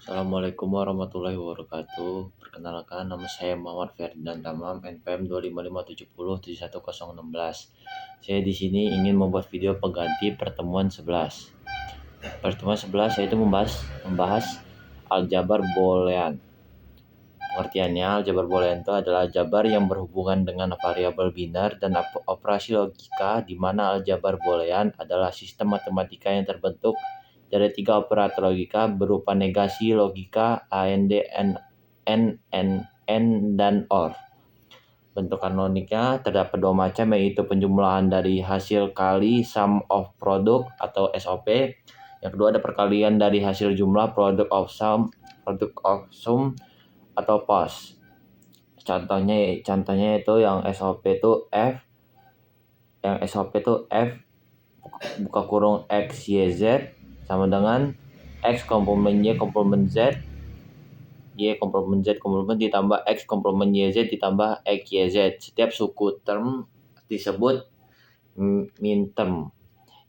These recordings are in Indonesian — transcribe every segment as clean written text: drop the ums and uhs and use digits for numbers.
Assalamualaikum warahmatullahi wabarakatuh. Perkenalkan, nama saya Muhammad Ferdinand Tamam, NPM 255707116. Saya di sini ingin membuat video pengganti pertemuan 11. Pertemuan 11 yaitu membahas aljabar boolean. Pengertiannya, aljabar boolean itu adalah aljabar yang berhubungan dengan variabel binar dan operasi logika, di mana aljabar boolean adalah sistem matematika yang terbentuk dari 3 operator logika berupa negasi logika, AND, N, dan OR. Bentuk kanoniknya terdapat 2 macam, yaitu penjumlahan dari hasil kali sum of product atau SOP. Yang kedua ada perkalian dari hasil jumlah product of sum atau POS. Contohnya itu yang SOP itu F. Yang SOP itu F buka kurung X, Y, Z sama dengan X komplement Y komplement Z, Y komplement Z komplement ditambah X komplement YZ ditambah X, Y, Z. Setiap suku term disebut min term.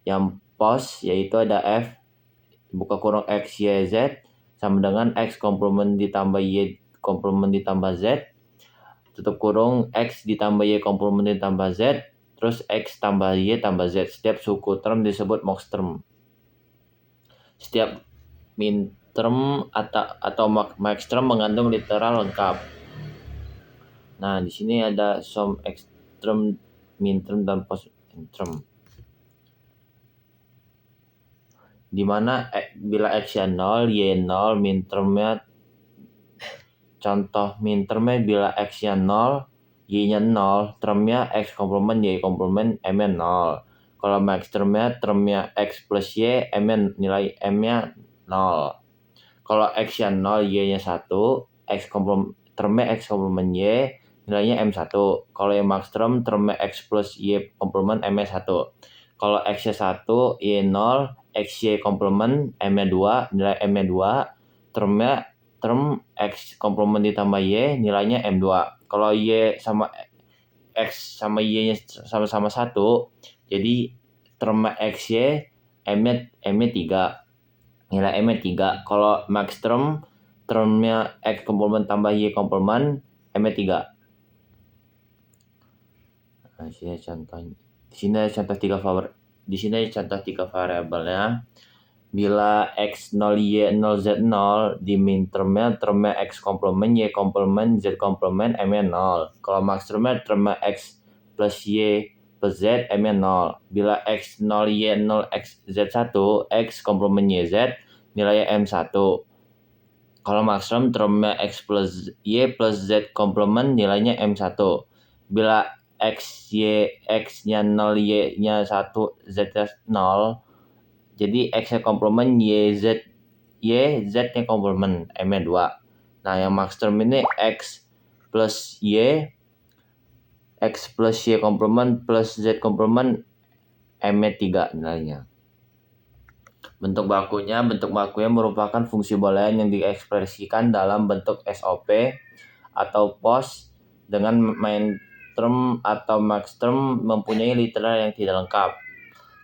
Yang POS yaitu ada F buka kurung X, Y, Z sama dengan X komplement ditambah Y komplement ditambah Z, tutup kurung X ditambah Y komplement ditambah Z, terus X tambah Y tambah Z. Setiap suku term disebut max term. Setiap min term atau max term mengandung literal lengkap. Nah, di sini ada sum x term, min term, dan post term. Dimana bila x-nya 0, y 0, min termnya, contoh min termnya bila x-nya 0, y-nya 0, termnya x komplement, y komplement, m-nya 0. Kalau max termnya x plus y, nilai m-nya 0. Kalau x-nya 0, y-nya 1, termnya x komplement y, nilainya m1. Kalau yang max termnya x plus y komplement, m-nya 1. Kalau x-nya 1, y0, xy komplement, m-nya 2, nilai m-nya 2. Term x komplement ditambah y, nilainya m2. Kalau y sama x sama y-nya sama-sama 1, jadi term xy, m-nya 3. Nilai m-nya 3. Kalau max termnya x komplement tambah y komplement, m-nya 3. Nah, di sini contoh 3 variabelnya. Bila x0, y0, z0, di min termnya x komplement, y komplement, z komplement, m-nya 0. Kalau max termnya x plus y plus z, m-nya 0. Bila x0, y0, z1, x komplement yz, nilainya m1. Kalau max termnya x plus y plus z komplement, nilainya m1. Bila x-nya 0, y-nya 1, z-nya 0, jadi x-nya komplement, z-nya komplement, m-nya 2. Nah, yang max term ini x plus y komplement plus z komplement, m-nya 3 nilainya. Bentuk bakunya merupakan fungsi boolean yang diekspresikan dalam bentuk SOP atau POS dengan min term atau max term mempunyai literal yang tidak lengkap.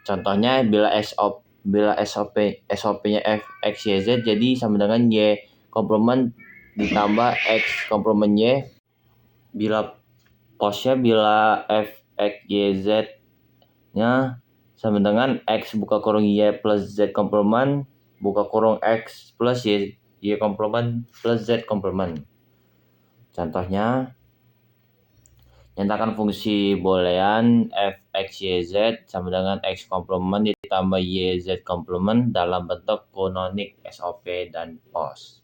Contohnya bila SOP-nya f, x, y, z, jadi sama dengan y komplement ditambah x komplement y. Bila POS-nya bila f, x, y, z-nya sama dengan x buka kurung y plus z komplement buka kurung x plus y komplement plus z komplement. Contohnya, nyatakan fungsi boolean f, x, y, z sama dengan x komplement ditambah y, z komplement dalam bentuk kanonik SOP dan POS.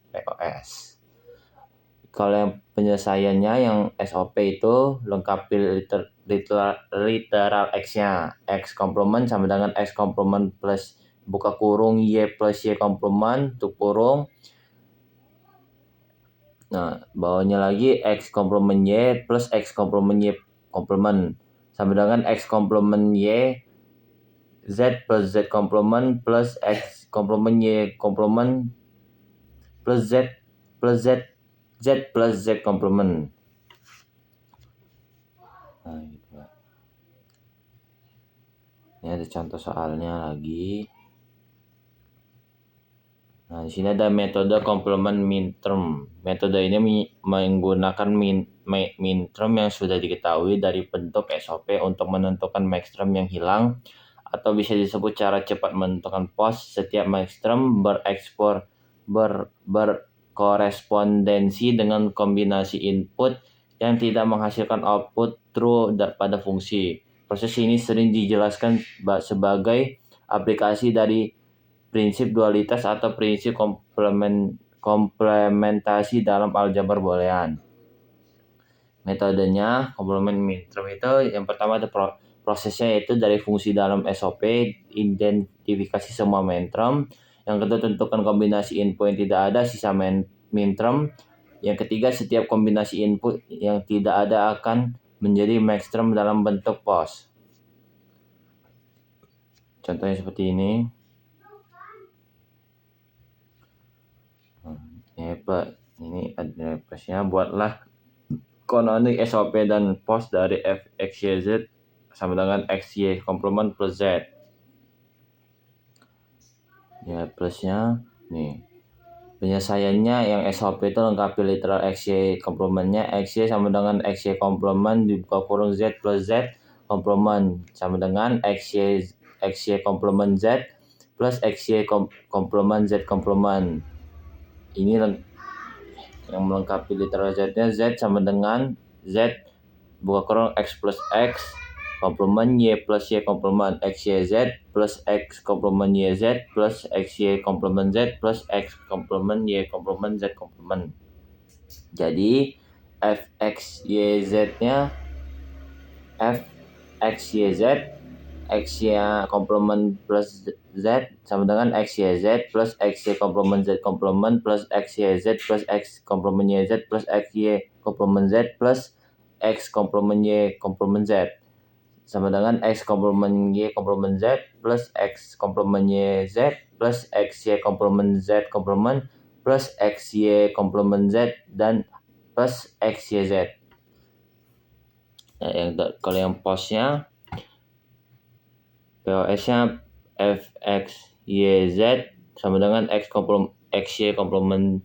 Kalau yang penyelesaiannya yang SOP itu lengkapi literal x-nya. X komplement sama dengan x komplement plus buka kurung y plus y komplement tutup kurung. Nah, bawahnya lagi x komplement y plus x komplement y komplement sama dengan x komplement y z plus z komplement plus x komplement y komplement plus z plus z komplement. Nah, gitu. Ini ada contoh soalnya lagi. Nah, di sini ada metode komplement minterm. Metode ini menggunakan minterm yang sudah diketahui dari bentuk SOP untuk menentukan maxterm yang hilang, atau bisa disebut cara cepat menentukan pos. Setiap maxterm berkorespondensi dengan kombinasi input yang tidak menghasilkan output true pada fungsi. Proses ini sering dijelaskan sebagai aplikasi dari prinsip dualitas atau prinsip komplementasi dalam aljabar boolean. Metodenya komplement minterm itu yang pertama ada prosesnya, yaitu dari fungsi dalam SOP identifikasi semua minterm. Yang kedua, tentukan kombinasi input yang tidak ada sisa minterm. Yang ketiga, setiap kombinasi input yang tidak ada akan menjadi maxterm dalam bentuk pos. Contohnya seperti ini. Ya Pak, ini ada prosesnya. Buatlah kanonik SOP dan pos dari f x y z sama dengan x y komplement plus z. Ya, plusnya nih. Penyelesaiannya yang SOP itu lengkapi literal XY komplementnya. XY sama dengan XY komplement dibuka kurung Z plus Z komplement sama dengan XY komplement Z plus XY komplement Z komplement. Ini yang melengkapi literal Z-nya. Z sama dengan Z buka kurung X plus X komplement Y plus Y komplement XYZ plus X komplement YZ plus XY komplement Z plus X komplement Y komplement Z komplement. Jadi FXYZ-nya FXYZ XY komplement plus Z sama dengan XYZ plus XY komplement Z komplement plus XYZ plus X komplement YZ plus XY komplement Z plus X komplement Y komplement Z sama dengan X komplement Y komplement Z plus X komplement YZ plus XY komplement Z komplement plus XY komplement Z dan plus XYZ. Nah, kalau yang posnya POS-nya FXYZ sama dengan XY komplement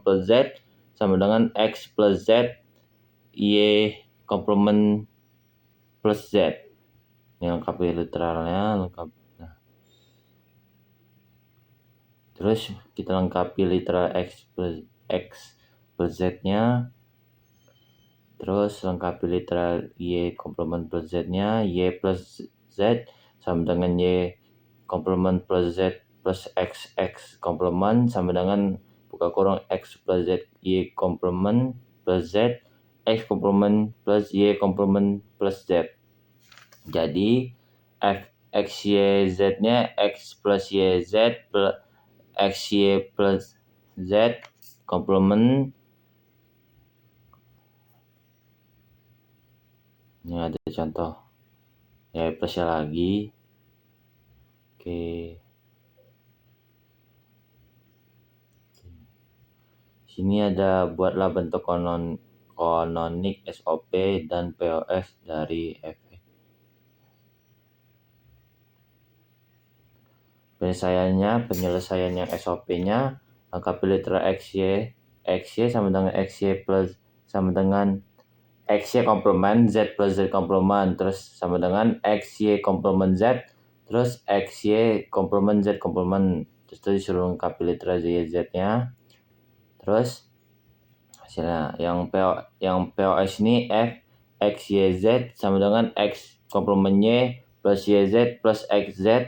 plus Z sama dengan X plus Z Y komplement plus Z. Ini lengkapi literalnya, lengkap. Nah. Terus kita lengkapi literal X plus Z-nya. Terus lengkapi literal Y komplement plus Z-nya. Y plus Z sama dengan Y komplement plus Z plus XX komplement sama dengan buka kurung X plus Z Y komplement plus Z X komplement plus Y komplement plus Z. Jadi FXYZ-nya X plus YZ plus XY plus Z komplement. Ini ada contoh ya plusnya lagi. Oke. Sini ada buatlah bentuk kanonik SOP dan POS dari FX. Penyelesaian yang SOP-nya lengkapi literal XY sama dengan XY plus sama dengan XY komplement Z plus Z komplement terus sama dengan XY komplement Z terus XY komplement Z komplement terus disuruh lengkapi literal Z-nya. Terus hasilnya yang POS ini F XYZ sama dengan X komplement Y plus YZ plus XZ